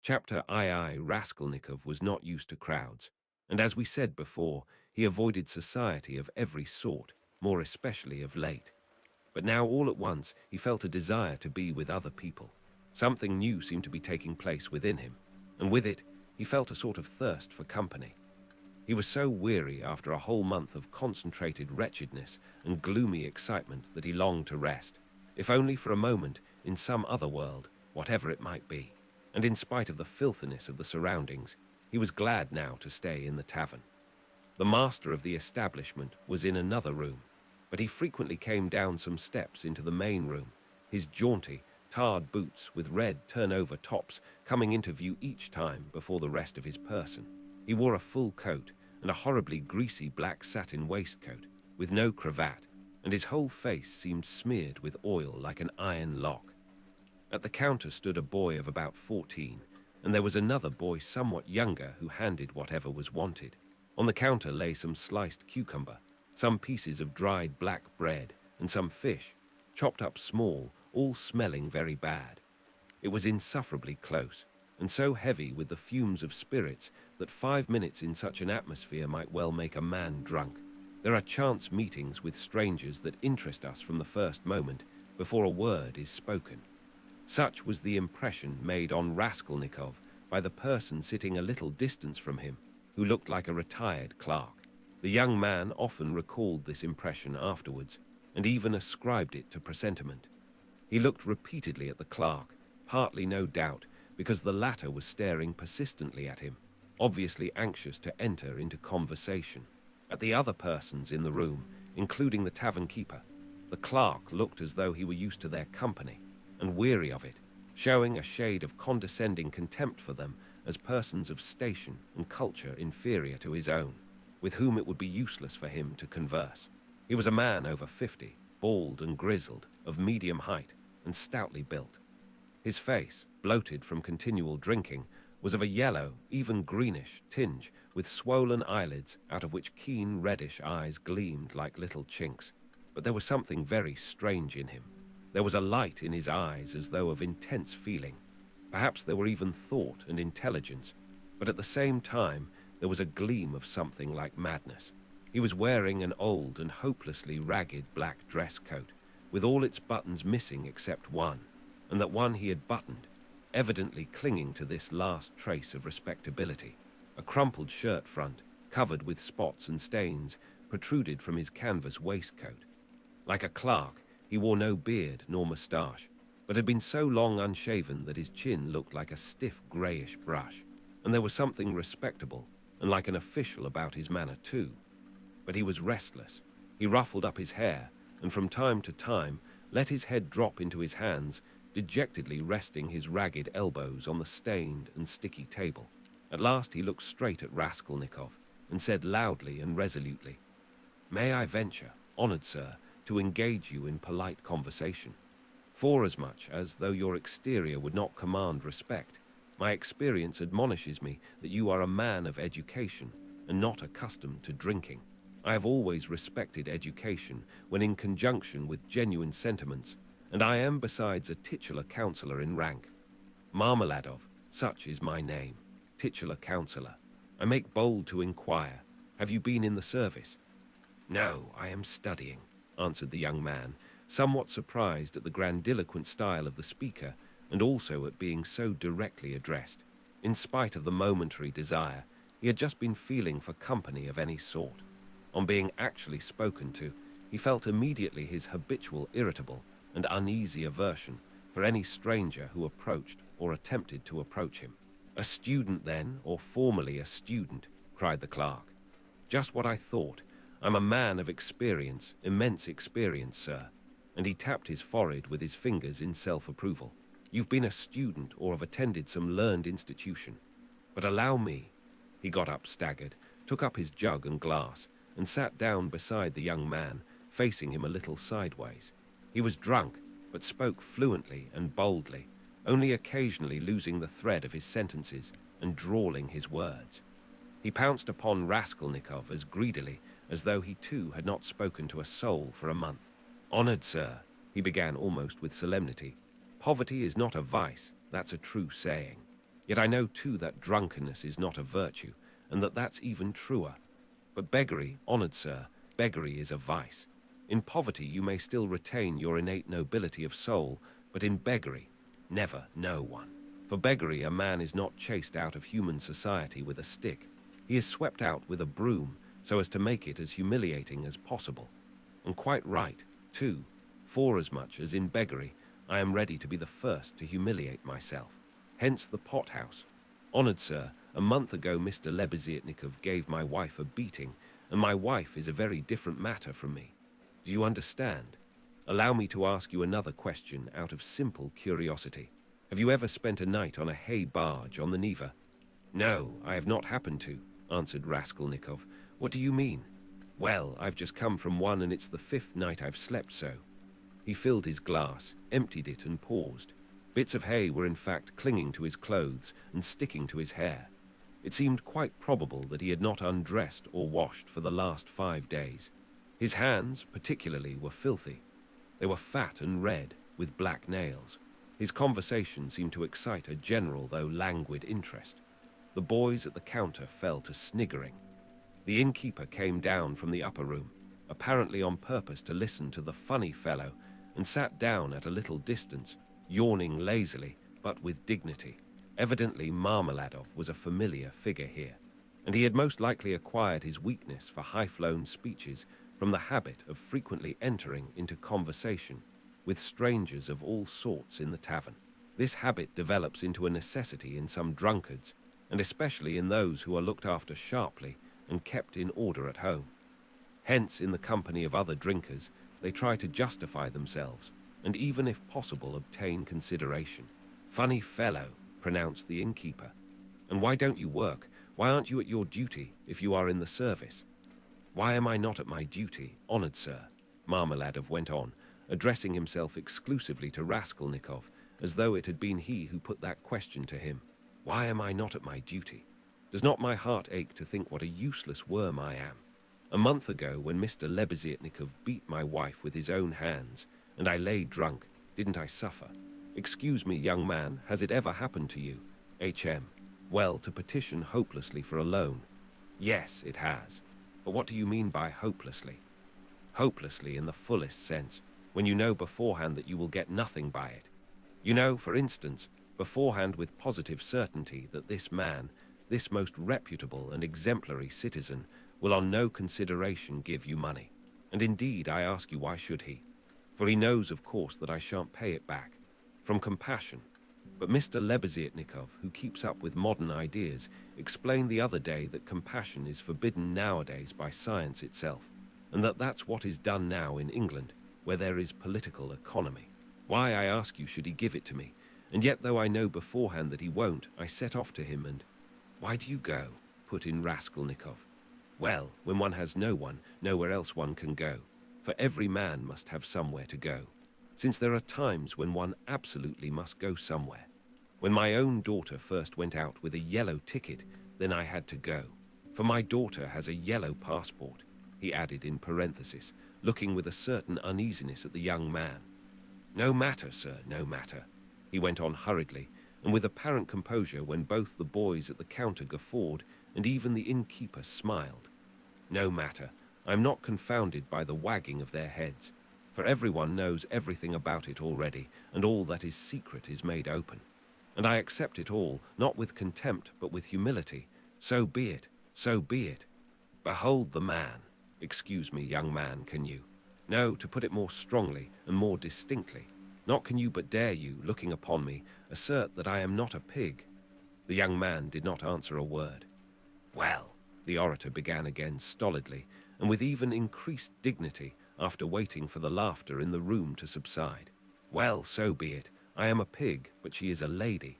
Chapter II Raskolnikov was not used to crowds, and as we said before, he avoided society of every sort, more especially of late. But now all at once he felt a desire to be with other people. Something new seemed to be taking place within him, and with it he felt a sort of thirst for company. He was so weary after a whole month of concentrated wretchedness and gloomy excitement that he longed to rest, if only for a moment, in some other world, whatever it might be. And in spite of the filthiness of the surroundings, he was glad now to stay in the tavern. The master of the establishment was in another room, but he frequently came down some steps into the main room, his jaunty, tarred boots with red turnover tops coming into view each time before the rest of his person. He wore a full coat and a horribly greasy black satin waistcoat, with no cravat, and his whole face seemed smeared with oil like an iron lock. At the counter stood a boy of about 14, and there was another boy somewhat younger who handed whatever was wanted. On the counter lay some sliced cucumber, some pieces of dried black bread, and some fish, chopped up small, all smelling very bad. It was insufferably close, and so heavy with the fumes of spirits that 5 minutes in such an atmosphere might well make a man drunk. There are chance meetings with strangers that interest us from the first moment, before a word is spoken. Such was the impression made on Raskolnikov by the person sitting a little distance from him, who looked like a retired clerk. The young man often recalled this impression afterwards, and even ascribed it to presentiment. He looked repeatedly at the clerk, partly, no doubt, because the latter was staring persistently at him, obviously anxious to enter into conversation. At the other persons in the room, including the tavern keeper, the clerk looked as though he were used to their company, and weary of it, showing a shade of condescending contempt for them as persons of station and culture inferior to his own, with whom it would be useless for him to converse. He was a man over 50, bald and grizzled, of medium height, and stoutly built. His face, bloated from continual drinking, was of a yellow, even greenish tinge, with swollen eyelids out of which keen reddish eyes gleamed like little chinks. But there was something very strange in him. There was a light in his eyes as though of intense feeling. Perhaps there were even thought and intelligence, but at the same time there was a gleam of something like madness. He was wearing an old and hopelessly ragged black dress coat, with all its buttons missing except one, and that one he had buttoned, evidently clinging to this last trace of respectability. A crumpled shirt front, covered with spots and stains, protruded from his canvas waistcoat. Like a clerk, he wore no beard nor moustache, but had been so long unshaven that his chin looked like a stiff greyish brush, and there was something respectable and like an official about his manner too. But he was restless. He ruffled up his hair, and from time to time let his head drop into his hands, dejectedly resting his ragged elbows on the stained and sticky table. At last he looked straight at Raskolnikov, and said loudly and resolutely, "May I venture, honoured sir, to engage you in polite conversation? Forasmuch as, though your exterior would not command respect, my experience admonishes me that you are a man of education, and not accustomed to drinking. I have always respected education when in conjunction with genuine sentiments, and I am besides a titular councillor in rank. Marmeladov, such is my name, titular councillor. I make bold to inquire, have you been in the service?" "No, I am studying," answered the young man, somewhat surprised at the grandiloquent style of the speaker, and also at being so directly addressed. In spite of the momentary desire, he had just been feeling for company of any sort. On being actually spoken to, he felt immediately his habitual irritable and uneasy aversion for any stranger who approached or attempted to approach him. "A student, then, or formerly a student?" cried the clerk. "Just what I thought. I'm a man of experience, immense experience, sir," and he tapped his forehead with his fingers in self-approval. "You've been a student or have attended some learned institution. But allow me." He got up staggered, took up his jug and glass, and sat down beside the young man, facing him a little sideways. He was drunk, but spoke fluently and boldly, only occasionally losing the thread of his sentences and drawling his words. He pounced upon Raskolnikov as greedily as though he too had not spoken to a soul for a month. "Honoured sir," he began almost with solemnity, "poverty is not a vice, that's a true saying. Yet I know too that drunkenness is not a virtue, and that that's even truer. But beggary, honored sir, beggary is a vice. In poverty you may still retain your innate nobility of soul, but in beggary, never, no one. For beggary a man is not chased out of human society with a stick. He is swept out with a broom, so as to make it as humiliating as possible. And quite right, too, forasmuch as in beggary I am ready to be the first to humiliate myself. Hence the pothouse. Honored sir, a month ago Mr. Lebeziatnikov gave my wife a beating, and my wife is a very different matter from me. Do you understand? Allow me to ask you another question out of simple curiosity. Have you ever spent a night on a hay barge on the Neva? No, I have not happened to, answered Raskolnikov. What do you mean? Well, I've just come from one and it's the 5th night I've slept so. He filled his glass, emptied it and paused. Bits of hay were in fact clinging to his clothes and sticking to his hair. It seemed quite probable that he had not undressed or washed for the last 5 days. His hands, particularly, were filthy. They were fat and red, with black nails. His conversation seemed to excite a general though languid interest. The boys at the counter fell to sniggering. The innkeeper came down from the upper room, apparently on purpose to listen to the funny fellow, and sat down at a little distance, yawning lazily, but with dignity. Evidently Marmeladov was a familiar figure here, and he had most likely acquired his weakness for high-flown speeches from the habit of frequently entering into conversation with strangers of all sorts in the tavern. This habit develops into a necessity in some drunkards, and especially in those who are looked after sharply and kept in order at home. Hence, in the company of other drinkers, they try to justify themselves, and even if possible obtain consideration. Funny fellow, pronounced the innkeeper. And why don't you work? Why aren't you at your duty if you are in the service? Why am I not at my duty, honored sir? Marmeladov went on, addressing himself exclusively to Raskolnikov, as though it had been he who put that question to him. Why am I not at my duty? Does not my heart ache to think what a useless worm I am? A month ago, when Mr. Lebeziatnikov beat my wife with his own hands, and I lay drunk, didn't I suffer? Excuse me, young man, has it ever happened to you? H.M. Well, to petition hopelessly for a loan. Yes, it has. But what do you mean by hopelessly? Hopelessly in the fullest sense, when you know beforehand that you will get nothing by it. You know, for instance, beforehand with positive certainty that this man, this most reputable and exemplary citizen, will on no consideration give you money. And indeed, I ask you, why should he? For he knows, of course, that I shan't pay it back. From compassion. But Mr. Lebeziatnikov, who keeps up with modern ideas, explained the other day that compassion is forbidden nowadays by science itself, and that that's what is done now in England, where there is political economy. Why, I ask you, should he give it to me? And yet, though I know beforehand that he won't, I set off to him and— Why do you go? Put in Raskolnikov. Well, when one has no one, nowhere else one can go, for every man must have somewhere to go, since there are times when one absolutely must go somewhere. When my own daughter first went out with a yellow ticket, then I had to go, for my daughter has a yellow passport, he added in parenthesis, looking with a certain uneasiness at the young man. No matter, sir, no matter, he went on hurriedly, and with apparent composure when both the boys at the counter guffawed and even the innkeeper smiled. No matter, I am not confounded by the wagging of their heads, for everyone knows everything about it already, and all that is secret is made open. And I accept it all, not with contempt, but with humility. So be it, so be it. Behold the man. Excuse me, young man, can you? No, to put it more strongly and more distinctly, not can you but dare you, looking upon me, assert that I am not a pig. The young man did not answer a word. Well, the orator began again stolidly, and with even increased dignity, after waiting for the laughter in the room to subside. Well, so be it. I am a pig, but she is a lady.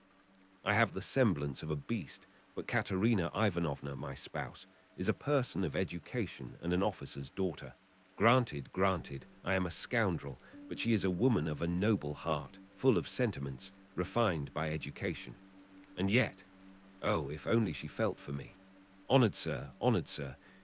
I have the semblance of a beast, but Katerina Ivanovna, my spouse, is a person of education and an officer's daughter. Granted, granted, I am a scoundrel, but she is a woman of a noble heart, full of sentiments, refined by education. And yet, oh, if only she felt for me. Honored sir,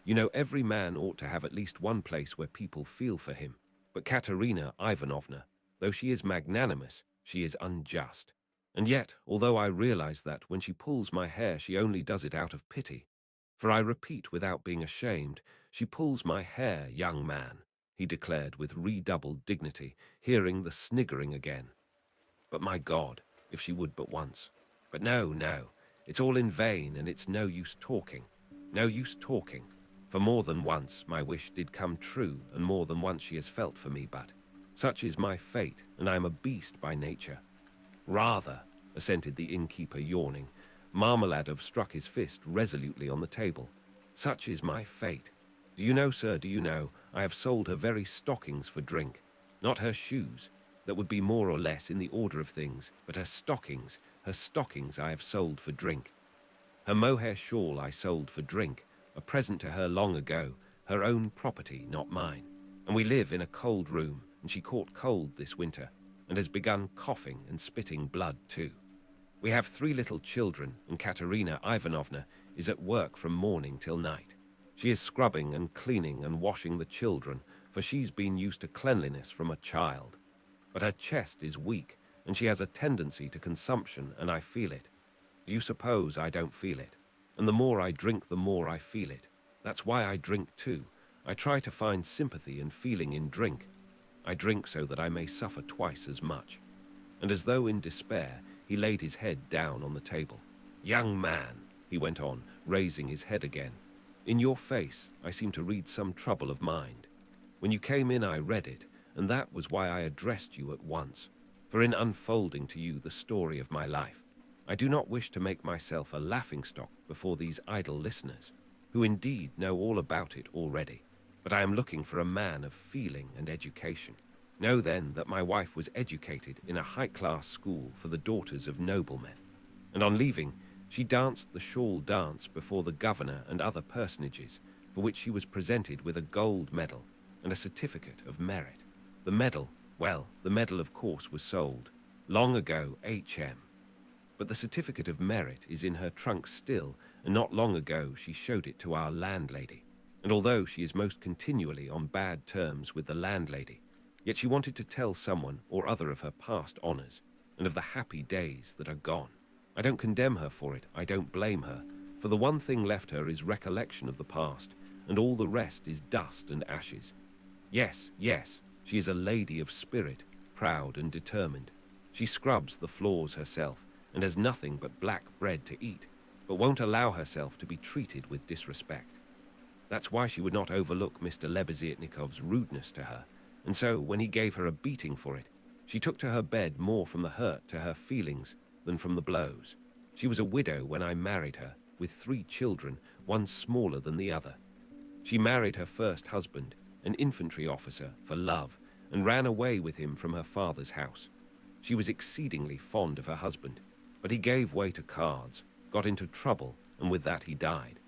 you know every man ought to have at least one place where people feel for him. But Katerina Ivanovna, though she is magnanimous, she is unjust. And yet, although I realize that when she pulls my hair, she only does it out of pity. For I repeat without being ashamed, she pulls my hair, young man, he declared with redoubled dignity, hearing the sniggering again. But my God, if she would but once. But no, no, it's all in vain, and it's no use talking. No use talking. For more than once my wish did come true, and more than once she has felt for me, but such is my fate, and I am a beast by nature. Rather, assented the innkeeper, yawning. Marmeladov struck his fist resolutely on the table. Such is my fate. Do you know, sir, do you know, I have sold her very stockings for drink. Not her shoes. That would be more or less in the order of things, but her stockings I have sold for drink. Her mohair shawl I sold for drink, a present to her long ago, her own property, not mine. And we live in a cold room, and she caught cold this winter, and has begun coughing and spitting blood too. We have 3 little children, and Katerina Ivanovna is at work from morning till night. She is scrubbing and cleaning and washing the children, for she's been used to cleanliness from a child. But her chest is weak, and she has a tendency to consumption, and I feel it. Do you suppose I don't feel it? And the more I drink, the more I feel it. That's why I drink too. I try to find sympathy and feeling in drink. I drink so that I may suffer twice as much. And as though in despair, he laid his head down on the table. Young man, he went on, raising his head again. In your face, I seem to read some trouble of mind. When you came in, I read it, and that was why I addressed you at once. For in unfolding to you the story of my life, I do not wish to make myself a laughingstock before these idle listeners, who indeed know all about it already. But I am looking for a man of feeling and education. Know then that my wife was educated in a high-class school for the daughters of noblemen, and on leaving, she danced the shawl dance before the governor and other personages, for which she was presented with a gold medal and a certificate of merit. The medal, well, the medal of course was sold, long ago H.M. But the certificate of merit is in her trunk still, and not long ago she showed it to our landlady. And although she is most continually on bad terms with the landlady, yet she wanted to tell someone or other of her past honors, and of the happy days that are gone. I don't condemn her for it, I don't blame her, for the one thing left her is recollection of the past, and all the rest is dust and ashes. Yes, yes, she is a lady of spirit, proud and determined. She scrubs the floors herself, and has nothing but black bread to eat, but won't allow herself to be treated with disrespect. That's why she would not overlook Mr. Lebeziatnikov's rudeness to her, and so, when he gave her a beating for it, she took to her bed more from the hurt to her feelings than from the blows. She was a widow when I married her, with 3 children, one smaller than the other. She married her first husband, an infantry officer, for love, and ran away with him from her father's house. She was exceedingly fond of her husband, but he gave way to cards, got into trouble, and with that he died.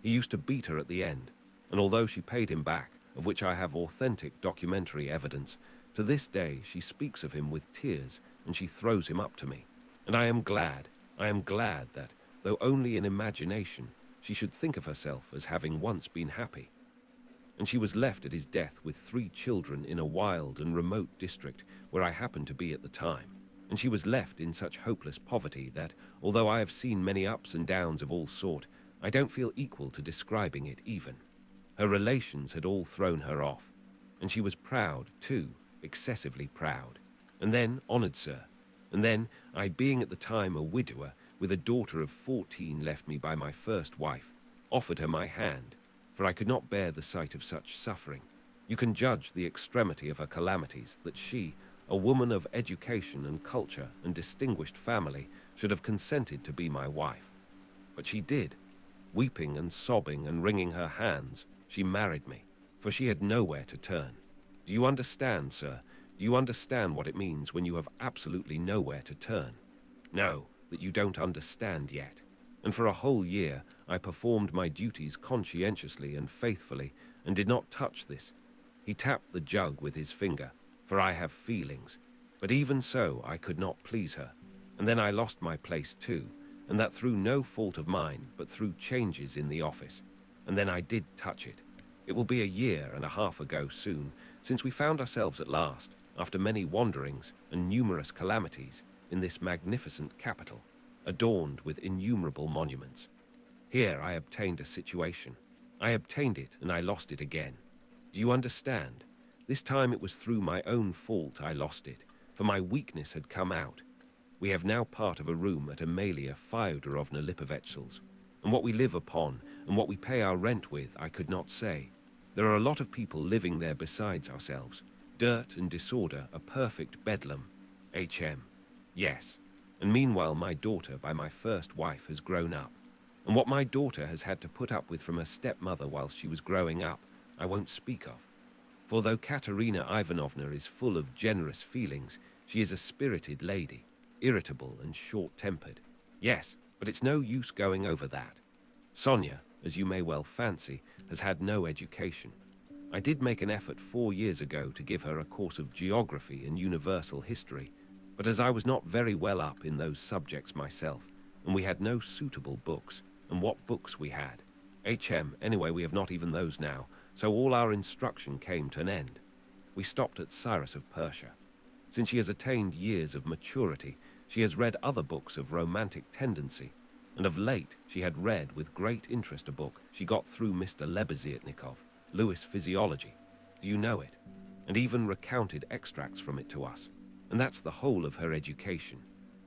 He used to beat her at the end, and although she paid him back, of which I have authentic documentary evidence, to this day she speaks of him with tears, and she throws him up to me. And I am glad that, though only in imagination, she should think of herself as having once been happy. And she was left at his death with 3 children in a wild and remote district where I happened to be at the time. And she was left in such hopeless poverty that, although I have seen many ups and downs of all sort, I don't feel equal to describing it even. Her relations had all thrown her off, and she was proud, too, excessively proud. And then, honoured sir, and then, I being at the time a widower, with a daughter of 14 left me by my first wife, offered her my hand, for I could not bear the sight of such suffering. You can judge the extremity of her calamities, that she, a woman of education and culture and distinguished family, should have consented to be my wife. But she did. Weeping and sobbing and wringing her hands, she married me, for she had nowhere to turn. Do you understand, sir? Do you understand what it means when you have absolutely nowhere to turn? No, that you don't understand yet. And for a whole year I performed my duties conscientiously and faithfully, and did not touch this. He tapped the jug with his finger, for I have feelings. But even so I could not please her. And then I lost my place too, and that through no fault of mine, but through changes in the office. And then I did touch it. It will be a year and a half ago soon, since we found ourselves at last, after many wanderings and numerous calamities, in this magnificent capital, adorned with innumerable monuments. Here I obtained a situation. I obtained it and I lost it again. Do you understand? This time it was through my own fault I lost it, for my weakness had come out. We have now part of a room at Amalia Fyodorovna Lipovetshel's, and what we live upon and what we pay our rent with I could not say. There are a lot of people living there besides ourselves. Dirt and disorder, a perfect bedlam. HM. Yes. And meanwhile my daughter by my first wife has grown up. And what my daughter has had to put up with from her stepmother whilst she was growing up, I won't speak of. For though Katerina Ivanovna is full of generous feelings, she is a spirited lady, irritable and short-tempered. Yes, but it's no use going over that. Sonia, as you may well fancy, has had no education. I did make an effort 4 years ago to give her a course of geography and universal history, but as I was not very well up in those subjects myself, and we had no suitable books, and what books we had. Anyway, we have not even those now, so all our instruction came to an end. We stopped at Cyrus of Persia. Since she has attained years of maturity, she has read other books of romantic tendency, and of late she had read with great interest a book she got through Mr. Lebeziatnikov, Lewis Physiology. Do you know it? And even recounted extracts from it to us. And that's the whole of her education.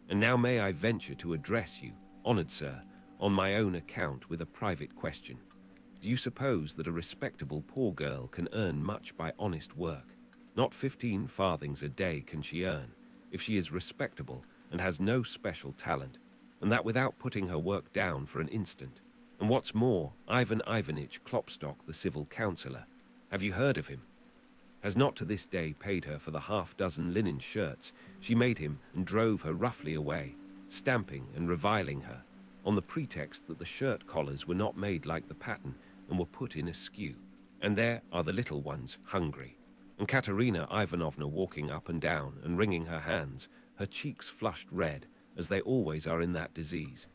And now may I venture to address you, honoured sir, on my own account with a private question. Do you suppose that a respectable poor girl can earn much by honest work? Not 15 farthings a day can she earn, if she is respectable and has no special talent, and that without putting her work down for an instant. And what's more, Ivan Ivanitch Klopstock, the civil councillor, have you heard of him? Has not to this day paid her for the half-dozen linen shirts she made him and drove her roughly away, stamping and reviling her, on the pretext that the shirt collars were not made like the pattern and were put in askew. And there are the little ones, hungry, and Katerina Ivanovna walking up and down and wringing her hands, her cheeks flushed red, as they always are in that disease.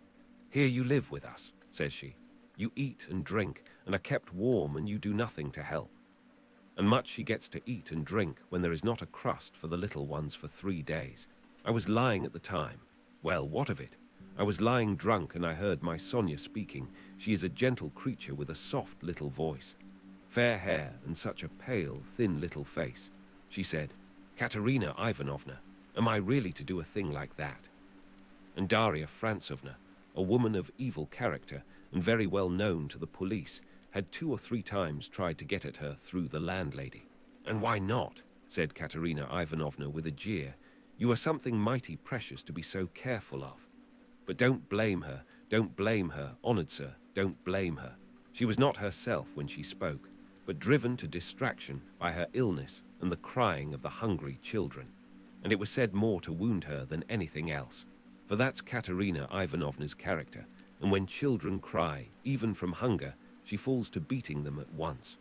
Here you live with us, says she. You eat and drink and are kept warm and you do nothing to help. And much she gets to eat and drink when there is not a crust for the little ones for 3 days. I was lying at the time. Well, what of it? I was lying drunk and I heard my Sonia speaking. She is a gentle creature with a soft little voice, fair hair and such a pale, thin little face. She said, Katerina Ivanovna, am I really to do a thing like that? And Daria Francovna, a woman of evil character and very well known to the police, had 2 or 3 times tried to get at her through the landlady. And why not? Said Katerina Ivanovna with a jeer. You are something mighty precious to be so careful of. But don't blame her, honoured sir, don't blame her. She was not herself when she spoke, but driven to distraction by her illness and the crying of the hungry children. And it was said more to wound her than anything else. For that's Katerina Ivanovna's character, and when children cry, even from hunger, she falls to beating them at once.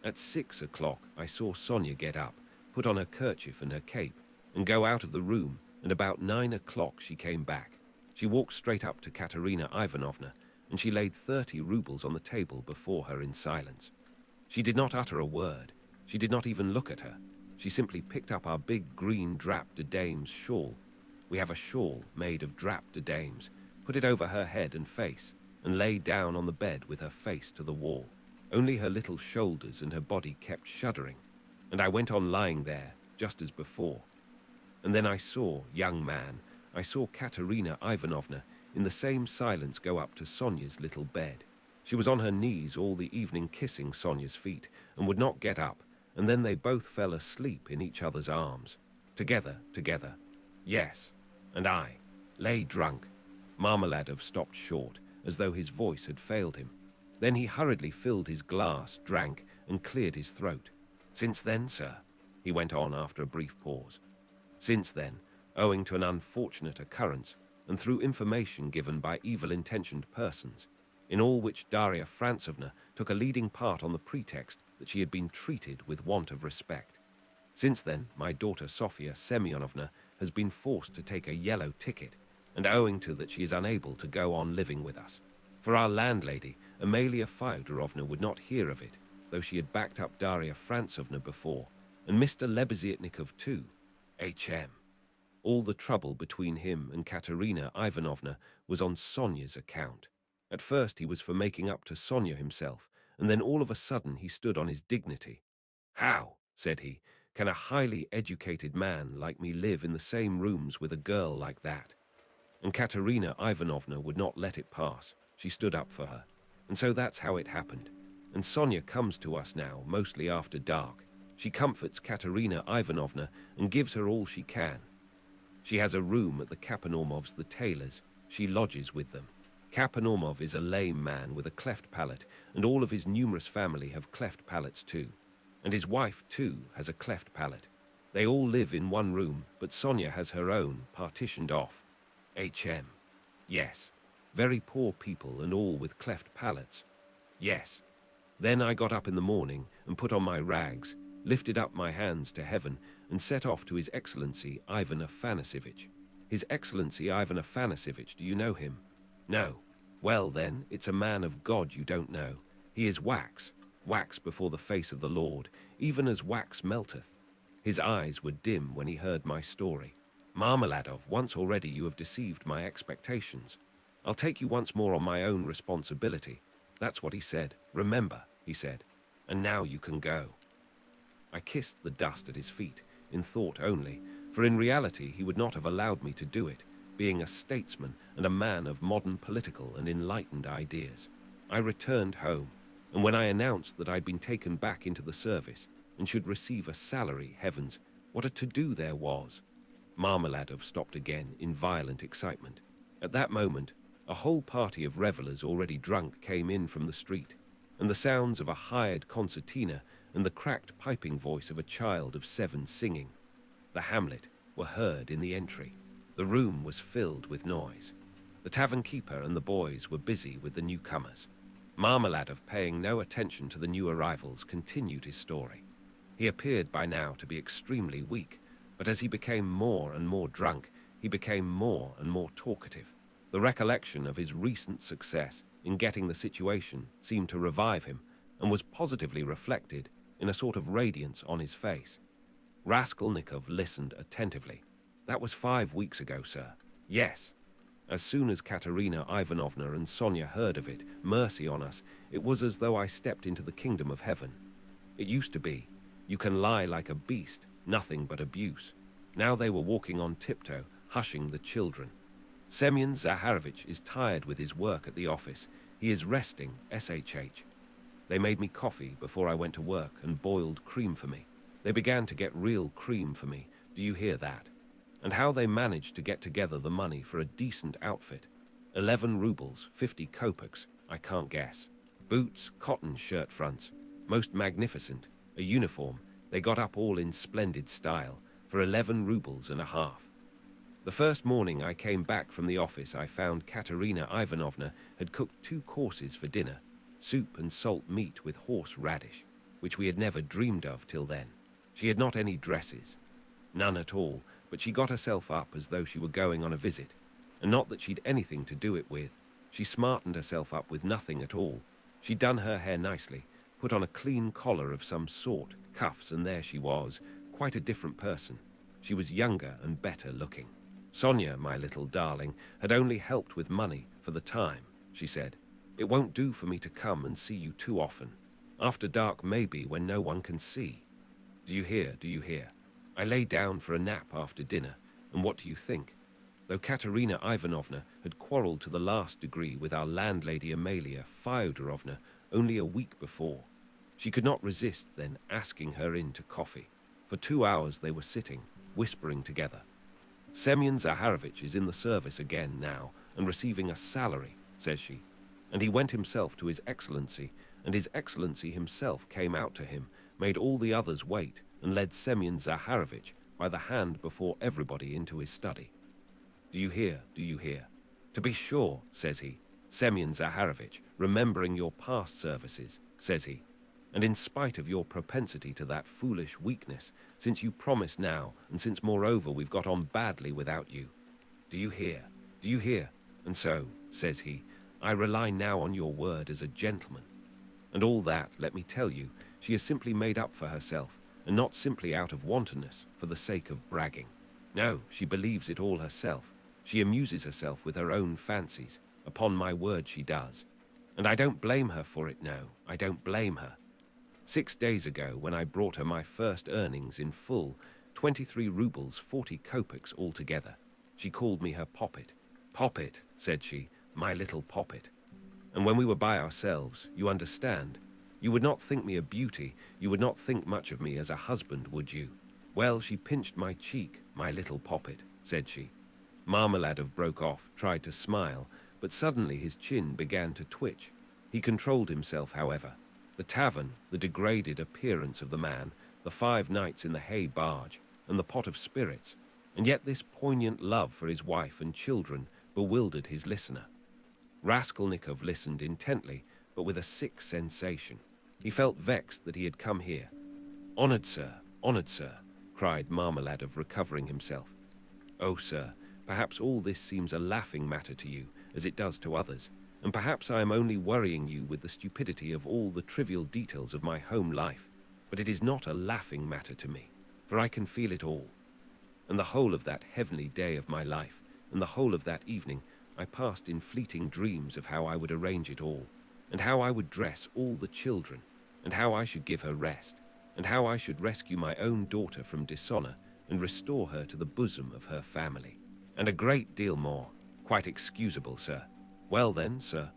At 6 o'clock I saw Sonia get up, put on her kerchief and her cape, and go out of the room, and about 9 o'clock she came back. She walked straight up to Katerina Ivanovna, and she laid 30 roubles on the table before her in silence. She did not utter a word. She did not even look at her. She simply picked up our big green drap de dame's shawl. We have a shawl made of drap de dames, put it over her head and face, and lay down on the bed with her face to the wall. Only her little shoulders and her body kept shuddering, and I went on lying there, just as before. And then I saw, young man, I saw Katerina Ivanovna in the same silence go up to Sonia's little bed. She was on her knees all the evening kissing Sonia's feet, and would not get up, and then they both fell asleep in each other's arms. Together. Yes, and I lay drunk. Marmeladov stopped short, as though his voice had failed him. Then he hurriedly filled his glass, drank, and cleared his throat. Since then, sir, he went on after a brief pause. Since then, owing to an unfortunate occurrence, and through information given by evil-intentioned persons, in all which Daria Francovna took a leading part on the pretext that she had been treated with want of respect. Since then, my daughter Sofia Semyonovna has been forced to take a yellow ticket, and owing to that she is unable to go on living with us. For our landlady, Amalia Fyodorovna, would not hear of it, though she had backed up Daria Francovna before, and Mr. Lebeziatnikov too. HM. All the trouble between him and Katerina Ivanovna was on Sonia's account. At first he was for making up to Sonia himself, and then all of a sudden he stood on his dignity. "How," said he, "can a highly educated man like me live in the same rooms with a girl like that?" And Katerina Ivanovna would not let it pass. She stood up for her. And so that's how it happened. And Sonia comes to us now, mostly after dark. She comforts Katerina Ivanovna and gives her all she can. She has a room at the Kapanormovs, the tailors. She lodges with them. Kapanormov is a lame man with a cleft palate, and all of his numerous family have cleft palates too. And his wife, too, has a cleft palate. They all live in one room, but Sonia has her own, partitioned off. HM. Yes. Very poor people and all with cleft palates. Yes. Then I got up in the morning and put on my rags, lifted up my hands to heaven, and set off to His Excellency Ivan Afanasievich. His Excellency Ivan Afanasievich, do you know him? No. Well then, it's a man of God you don't know. He is wax, wax before the face of the Lord, even as wax melteth. His eyes were dim when he heard my story. Marmeladov, once already you have deceived my expectations. I'll take you once more on my own responsibility. That's what he said. Remember, he said. And now you can go. I kissed the dust at his feet, in thought only, for in reality he would not have allowed me to do it, being a statesman and a man of modern political and enlightened ideas. I returned home, and when I announced that I'd been taken back into the service and should receive a salary, heavens, what a to-do there was. Marmeladov stopped again in violent excitement. At that moment, a whole party of revelers already drunk came in from the street, and the sounds of a hired concertina and the cracked piping voice of a child of 7 singing the Hamlet were heard in the entry. The room was filled with noise. The tavern keeper and the boys were busy with the newcomers. Marmeladov, paying no attention to the new arrivals, continued his story. He appeared by now to be extremely weak, but as he became more and more drunk, he became more and more talkative. The recollection of his recent success in getting the situation seemed to revive him, and was positively reflected in a sort of radiance on his face. Raskolnikov listened attentively. "That was 5 weeks ago, sir." "Yes." As soon as Katerina Ivanovna and Sonia heard of it, mercy on us, it was as though I stepped into the kingdom of heaven. It used to be, you can lie like a beast, nothing but abuse. Now they were walking on tiptoe, hushing the children. Semyon Zaharovich is tired with his work at the office. He is resting, SHH. They made me coffee before I went to work and boiled cream for me. They began to get real cream for me. Do you hear that? And how they managed to get together the money for a decent outfit. 11 rubles, 50 kopecks, I can't guess. Boots, cotton shirt fronts, most magnificent. A uniform, they got up all in splendid style, for 11 rubles and a half. The first morning I came back from the office, I found Katerina Ivanovna had cooked 2 courses for dinner, soup and salt meat with horse radish, which we had never dreamed of till then. She had not any dresses, none at all, but she got herself up as though she were going on a visit, and not that she'd anything to do it with. She smartened herself up with nothing at all. She'd done her hair nicely, put on a clean collar of some sort, cuffs, and there she was, quite a different person. She was younger and better looking. Sonia, my little darling, had only helped with money for the time, she said. It won't do for me to come and see you too often. After dark maybe, when no one can see. Do you hear, do you hear? I lay down for a nap after dinner, and what do you think? Though Katerina Ivanovna had quarrelled to the last degree with our landlady Amalia Fyodorovna only a week before, she could not resist then asking her in to coffee. For 2 hours they were sitting, whispering together. Semyon Zaharovich is in the service again now, and receiving a salary, says she. And he went himself to His Excellency, and His Excellency himself came out to him, made all the others wait, and led Semyon Zaharovich by the hand before everybody into his study. Do you hear, do you hear? To be sure, says he, Semyon Zaharovich, remembering your past services, says he, and in spite of your propensity to that foolish weakness, since you promise now, and since moreover we've got on badly without you. Do you hear? Do you hear? And so, says he, I rely now on your word as a gentleman. And all that, let me tell you, she has simply made up for herself, and not simply out of wantonness, for the sake of bragging. No, she believes it all herself. She amuses herself with her own fancies. Upon my word she does. And I don't blame her for it, no, I don't blame her. 6 days ago, when I brought her my first earnings in full, 23 rubles 40 kopecks altogether, she called me her poppet. Poppet, said she, my little poppet. And when we were by ourselves, you understand, you would not think me a beauty, you would not think much of me as a husband, would you? Well, she pinched my cheek, my little poppet, said she. Marmeladov broke off, tried to smile, but suddenly his chin began to twitch. He controlled himself, however. The tavern, the degraded appearance of the man, the 5 nights in the hay barge, and the pot of spirits, and yet this poignant love for his wife and children bewildered his listener. Raskolnikov listened intently, but with a sick sensation. He felt vexed that he had come here. Honored sir, cried Marmeladov, recovering himself. Oh, sir, perhaps all this seems a laughing matter to you, as it does to others, and perhaps I am only worrying you with the stupidity of all the trivial details of my home life, but it is not a laughing matter to me, for I can feel it all. And the whole of that heavenly day of my life, and the whole of that evening, I passed in fleeting dreams of how I would arrange it all, and how I would dress all the children, and how I should give her rest, and how I should rescue my own daughter from dishonor and restore her to the bosom of her family. And a great deal more, quite excusable, sir. Well then, sir.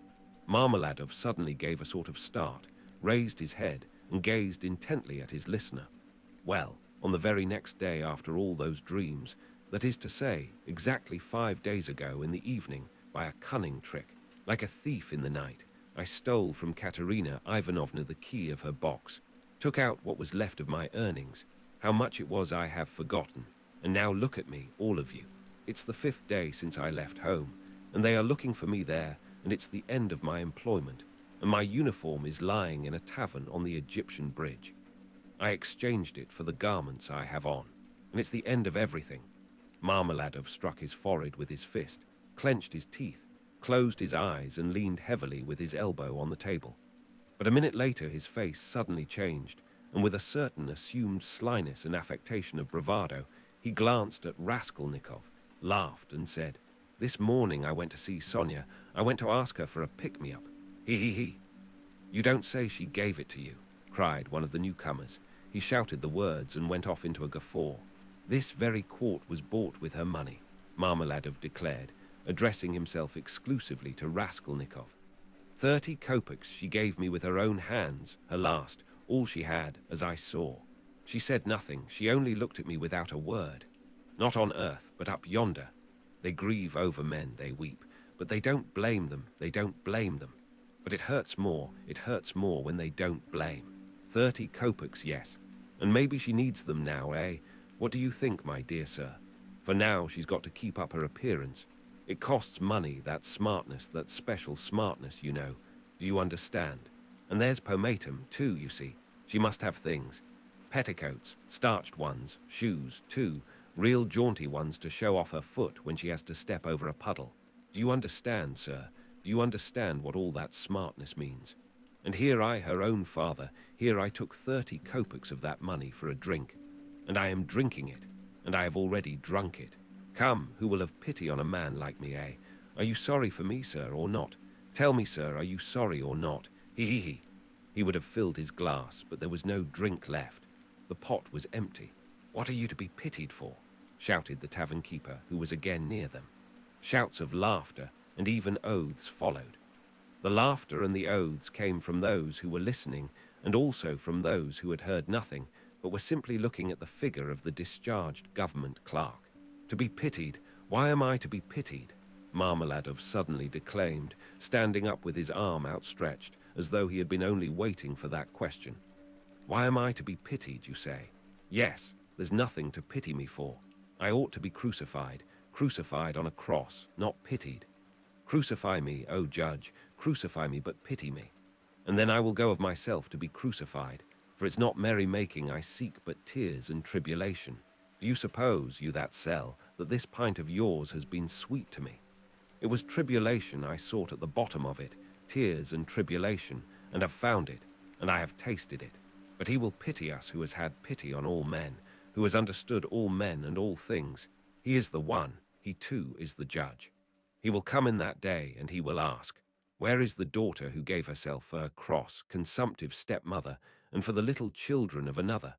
Marmeladov suddenly gave a sort of start, raised his head, and gazed intently at his listener. Well, on the very next day after all those dreams, that is to say, exactly 5 days ago in the evening, by a cunning trick, like a thief in the night, I stole from Katerina Ivanovna the key of her box, took out what was left of my earnings. How much it was I have forgotten, and now look at me, all of you. It's the 5th day since I left home, and they are looking for me there, and it's the end of my employment, and my uniform is lying in a tavern on the Egyptian bridge. I exchanged it for the garments I have on, and it's the end of everything. Marmeladov struck his forehead with his fist, clenched his teeth, closed his eyes, and leaned heavily with his elbow on the table. But a minute later his face suddenly changed, and with a certain assumed slyness and affectation of bravado, he glanced at Raskolnikov, laughed, and said, "This morning I went to see Sonia. I went to ask her for a pick-me-up. He. You don't say she gave it to you," cried one of the newcomers. He shouted the words and went off into a guffaw. "This very quart was bought with her money," Marmeladov declared, addressing himself exclusively to Raskolnikov. 30 kopecks she gave me with her own hands, her last, all she had, as I saw. She said nothing, she only looked at me without a word. Not on earth, but up yonder. They grieve over men, they weep, but they don't blame them, they don't blame them. But it hurts more when they don't blame. 30 kopecks, yes, and maybe she needs them now, eh? What do you think, my dear sir? For now she's got to keep up her appearance. It costs money, that smartness, that special smartness, you know. Do you understand? And there's pomatum, too, you see. She must have things. Petticoats, starched ones, shoes, too, real jaunty ones to show off her foot when she has to step over a puddle. Do you understand, sir? Do you understand what all that smartness means? And here I, her own father, here I took 30 kopecks of that money for a drink. And I am drinking it, and I have already drunk it. Come, who will have pity on a man like me, eh? Are you sorry for me, sir, or not? Tell me, sir, are you sorry or not? He. He would have filled his glass, but there was no drink left. The pot was empty. What are you to be pitied for? Shouted the tavern keeper, who was again near them. Shouts of laughter, and even oaths followed. The laughter and the oaths came from those who were listening, and also from those who had heard nothing, but were simply looking at the figure of the discharged government clerk. To be pitied? Why am I to be pitied? Marmeladov suddenly declaimed, standing up with his arm outstretched, as though he had been only waiting for that question. Why am I to be pitied, you say? Yes, there's nothing to pity me for. I ought to be crucified on a cross, not pitied. Crucify me, O judge, crucify me, but pity me. And then I will go of myself to be crucified, for it's not merry-making I seek, but tears and tribulation. Do you suppose, you that sell, that this pint of yours has been sweet to me? It was tribulation I sought at the bottom of it, tears and tribulation, and have found it, and I have tasted it. But he will pity us who has had pity on all men, who has understood all men and all things. He is the one, he too is the judge. He will come in that day, and he will ask, where is the daughter who gave herself for her cross, consumptive stepmother, and for the little children of another?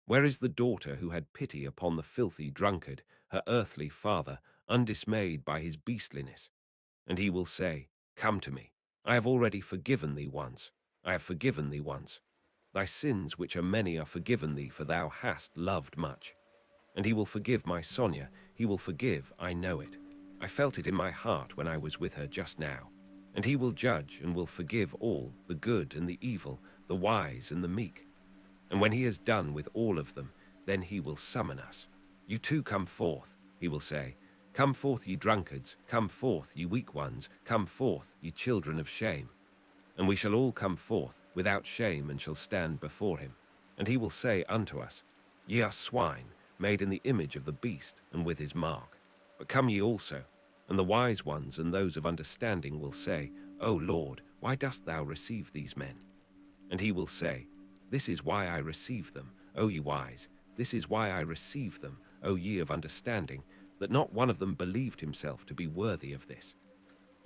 Where is the daughter who had pity upon the filthy drunkard, her earthly father, undismayed by his beastliness? And he will say, come to me. I have already forgiven thee once. I have forgiven thee once. Thy sins, which are many, are forgiven thee, for thou hast loved much. And he will forgive my Sonia. He will forgive, I know it. I felt it in my heart when I was with her just now. And he will judge and will forgive all, the good and the evil, the wise and the meek. And when he has done with all of them, then he will summon us. You too come forth, he will say. Come forth, ye drunkards, come forth, ye weak ones, come forth, ye children of shame. And we shall all come forth without shame and shall stand before him. And he will say unto us, ye are swine, made in the image of the beast and with his mark. But come ye also. And the wise ones and those of understanding will say, O Lord, why dost thou receive these men? And he will say, this is why I receive them, O ye wise, this is why I receive them, O ye of understanding, that not one of them believed himself to be worthy of this.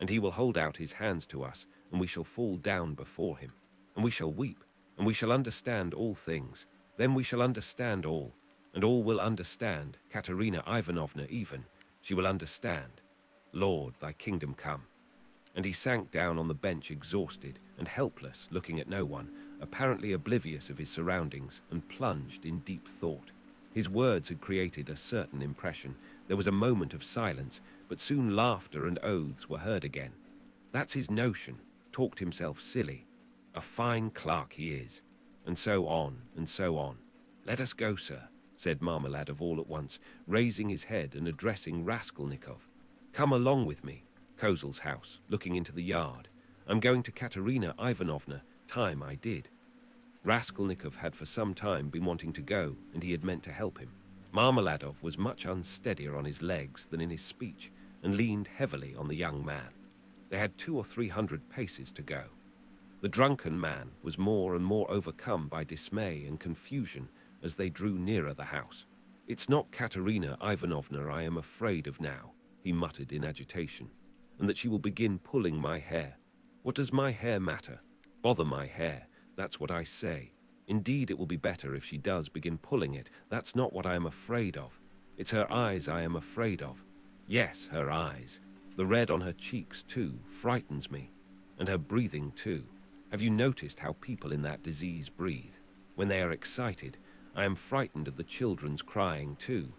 And he will hold out his hands to us, and we shall fall down before him. And we shall weep, and we shall understand all things. Then we shall understand all, and all will understand, Katerina Ivanovna even, she will understand. Lord, thy kingdom come. And he sank down on the bench exhausted and helpless, looking at no one, apparently oblivious of his surroundings, and plunged in deep thought. His words had created a certain impression. There was a moment of silence, but soon laughter and oaths were heard again. That's his notion, talked himself silly. A fine clerk he is. And so on, and so on. Let us go, sir, said Marmeladov all at once, raising his head and addressing Raskolnikov. Come along with me. Kozel's house, looking into the yard. I'm going to Katerina Ivanovna. Time I did. Raskolnikov had for some time been wanting to go, and he had meant to help him. Marmeladov was much unsteadier on his legs than in his speech, and leaned heavily on the young man. They had 200 or 300 paces to go. The drunken man was more and more overcome by dismay and confusion as they drew nearer the house. It's not Katerina Ivanovna I am afraid of now, he muttered in agitation, and that she will begin pulling my hair. What does my hair matter? Bother my hair, that's what I say. Indeed, it will be better if she does begin pulling it. That's not what I am afraid of. It's her eyes I am afraid of. Yes, her eyes. The red on her cheeks, too, frightens me. And her breathing, too. Have you noticed how people in that disease breathe? When they are excited, I am frightened of the children's crying, too.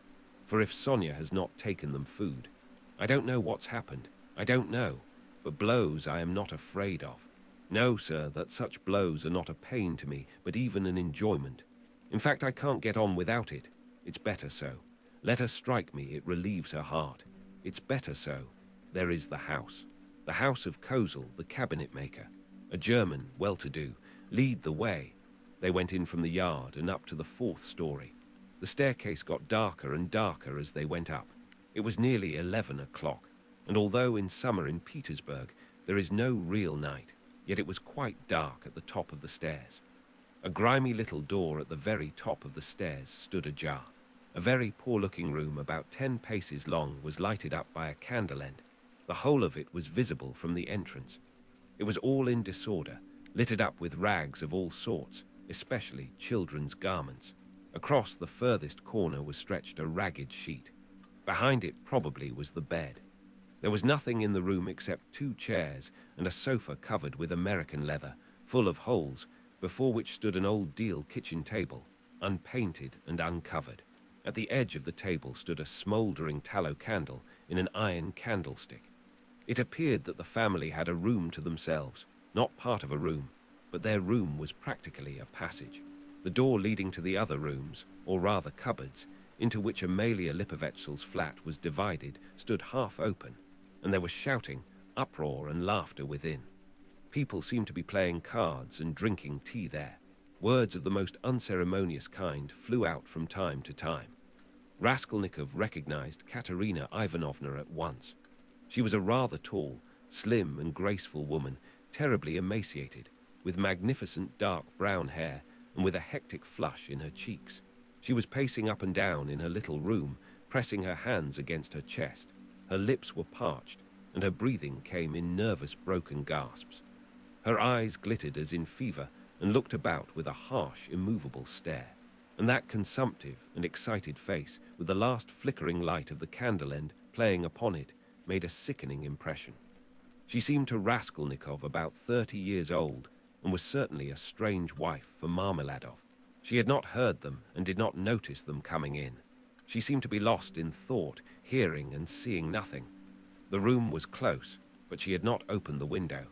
For if Sonia has not taken them food, I don't know what's happened. I don't know. But blows I am not afraid of. No, sir, that such blows are not a pain to me, but even an enjoyment. In fact, I can't get on without it. It's better so. Let her strike me, it relieves her heart. It's better so. There is the house of Kozel, the cabinet maker. A German, well-to-do, lead the way. They went in from the yard and up to the 4th story. The staircase got darker and darker as they went up. It was nearly 11 o'clock, and although in summer in Petersburg there is no real night, yet it was quite dark at the top of the stairs. A grimy little door at the very top of the stairs stood ajar. A very poor-looking room about 10 paces long was lighted up by a candle end. The whole of it was visible from the entrance. It was all in disorder, littered up with rags of all sorts, especially children's garments. Across the furthest corner was stretched a ragged sheet. Behind it probably was the bed. There was nothing in the room except 2 chairs and a sofa covered with American leather, full of holes, before which stood an old deal kitchen table, unpainted and uncovered. At the edge of the table stood a smouldering tallow candle in an iron candlestick. It appeared that the family had a room to themselves, not part of a room, but their room was practically a passage. The door leading to the other rooms, or rather cupboards, into which Amalia Lipovetshel's flat was divided, stood half open, and there was shouting, uproar and laughter within. People seemed to be playing cards and drinking tea there. Words of the most unceremonious kind flew out from time to time. Raskolnikov recognized Katerina Ivanovna at once. She was a rather tall, slim and graceful woman, terribly emaciated, with magnificent dark brown hair and with a hectic flush in her cheeks. She was pacing up and down in her little room, pressing her hands against her chest. Her lips were parched, and her breathing came in nervous, broken gasps. Her eyes glittered as in fever and looked about with a harsh, immovable stare. And that consumptive and excited face, with the last flickering light of the candle end playing upon it, made a sickening impression. She seemed to Raskolnikov about 30 years old, and was certainly a strange wife for Marmeladov. She had not heard them and did not notice them coming in. She seemed to be lost in thought, hearing and seeing nothing. The room was close, but she had not opened the window.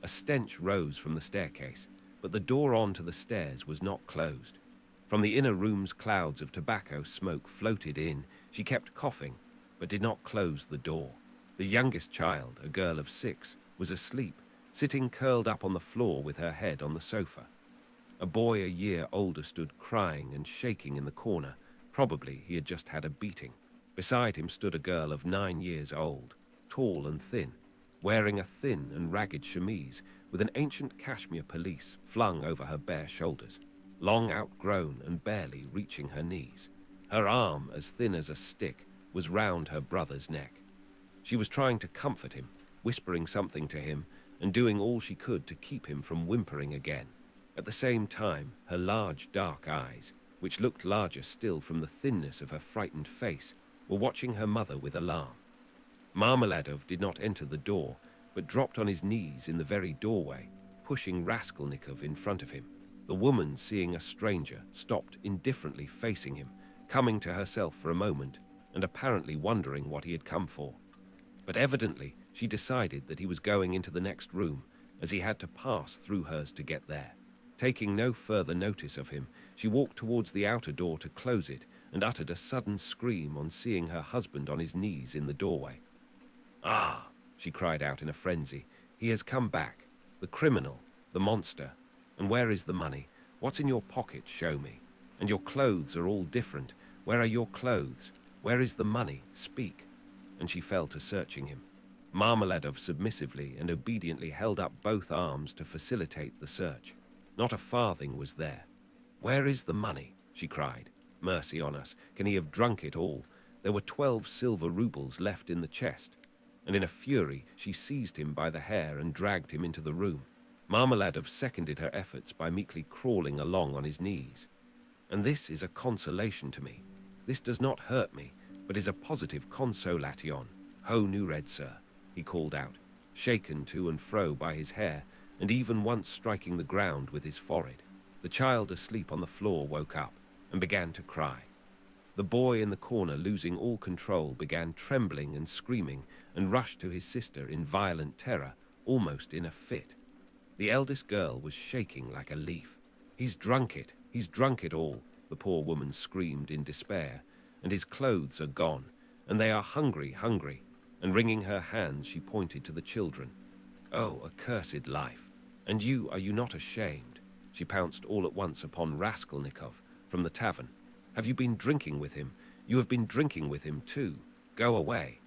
A stench rose from the staircase, but the door on to the stairs was not closed. From the inner room's clouds of tobacco smoke floated in. She kept coughing, but did not close the door. The youngest child, a girl of 6, was asleep, sitting curled up on the floor with her head on the sofa. A boy a year older stood crying and shaking in the corner. Probably he had just had a beating. Beside him stood a girl of 9 years old, tall and thin, wearing a thin and ragged chemise with an ancient cashmere pelisse flung over her bare shoulders, long outgrown and barely reaching her knees. Her arm, as thin as a stick, was round her brother's neck. She was trying to comfort him, whispering something to him and doing all she could to keep him from whimpering again. At the same time, her large dark eyes, which looked larger still from the thinness of her frightened face, were watching her mother with alarm. Marmeladov did not enter the door, but dropped on his knees in the very doorway, pushing Raskolnikov in front of him. The woman, seeing a stranger, stopped indifferently facing him, coming to herself for a moment, and apparently wondering what he had come for. But evidently she decided that he was going into the next room, as he had to pass through hers to get there. Taking no further notice of him, she walked towards the outer door to close it and uttered a sudden scream on seeing her husband on his knees in the doorway. "Ah!" she cried out in a frenzy. "He has come back. The criminal, the monster. And where is the money? What's in your pocket? Show me. And your clothes are all different. Where are your clothes? Where is the money? Speak." And she fell to searching him. Marmeladov submissively and obediently held up both arms to facilitate the search. Not a farthing was there. "Where is the money?" she cried. "Mercy on us, can he have drunk it all? There were 12 silver rubles left in the chest." And in a fury, she seized him by the hair and dragged him into the room. Marmeladov seconded her efforts by meekly crawling along on his knees. "And this is a consolation to me. This does not hurt me, but is a positive consolation. Ho nu red, sir," he called out, shaken to and fro by his hair, and even once striking the ground with his forehead. The child asleep on the floor woke up and began to cry. The boy in the corner, losing all control, began trembling and screaming and rushed to his sister in violent terror, almost in a fit. The eldest girl was shaking like a leaf. He's drunk it all," the poor woman screamed in despair, "and his clothes are gone, and they are hungry, and wringing her hands she pointed to the children. "Oh, accursed life! And you, are you not ashamed?" She pounced all at once upon Raskolnikov from the tavern. "Have you been drinking with him? You have been drinking with him too. Go away."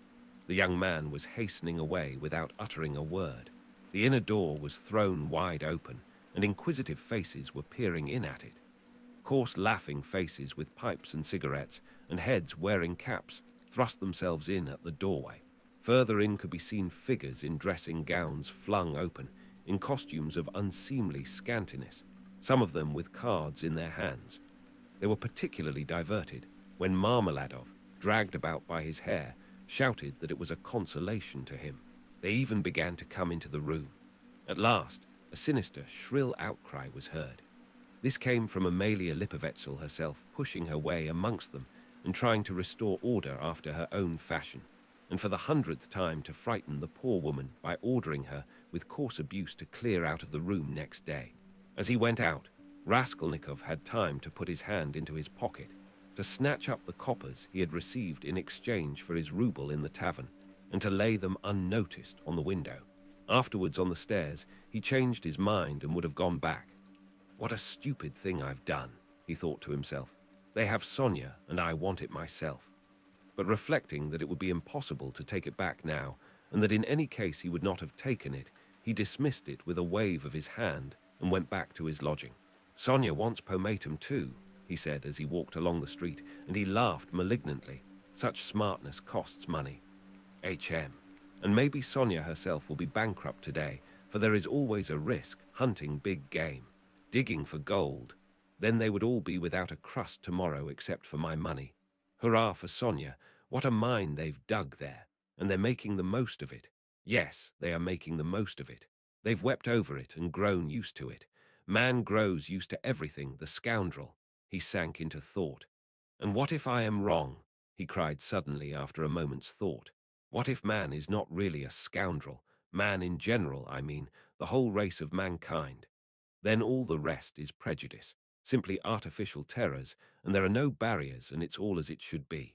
The young man was hastening away without uttering a word. The inner door was thrown wide open, and inquisitive faces were peering in at it. Coarse, laughing faces with pipes and cigarettes, and heads wearing caps, thrust themselves in at the doorway. Further in could be seen figures in dressing gowns flung open, in costumes of unseemly scantiness, some of them with cards in their hands. They were particularly diverted when Marmeladov, dragged about by his hair, shouted that it was a consolation to him. They even began to come into the room. At last, a sinister, shrill outcry was heard. This came from Amalia Lipovetsel herself, pushing her way amongst them and trying to restore order after her own fashion, and for the 100th time to frighten the poor woman by ordering her with coarse abuse to clear out of the room next day. As he went out, Raskolnikov had time to put his hand into his pocket, to snatch up the coppers he had received in exchange for his rouble in the tavern, and to lay them unnoticed on the window. Afterwards, on the stairs, he changed his mind and would have gone back. "What a stupid thing I've done," he thought to himself. "They have Sonia, and I want it myself." But reflecting that it would be impossible to take it back now, and that in any case he would not have taken it, he dismissed it with a wave of his hand and went back to his lodging. "Sonia wants pomatum too," he said as he walked along the street, and he laughed malignantly. Such smartness costs money. HM. And maybe Sonia herself will be bankrupt today, for there is always a risk hunting big game, digging for gold. Then they would all be without a crust tomorrow except for my money. Hurrah for Sonia, what a mine they've dug there, and they're making the most of it. Yes, they are making the most of it. They've wept over it and grown used to it. Man grows used to everything, the scoundrel. He sank into thought. And what if I am wrong? He cried suddenly after a moment's thought. What if man is not really a scoundrel? Man in general, I mean, the whole race of mankind. Then all the rest is prejudice, simply artificial terrors, and there are no barriers and it's all as it should be.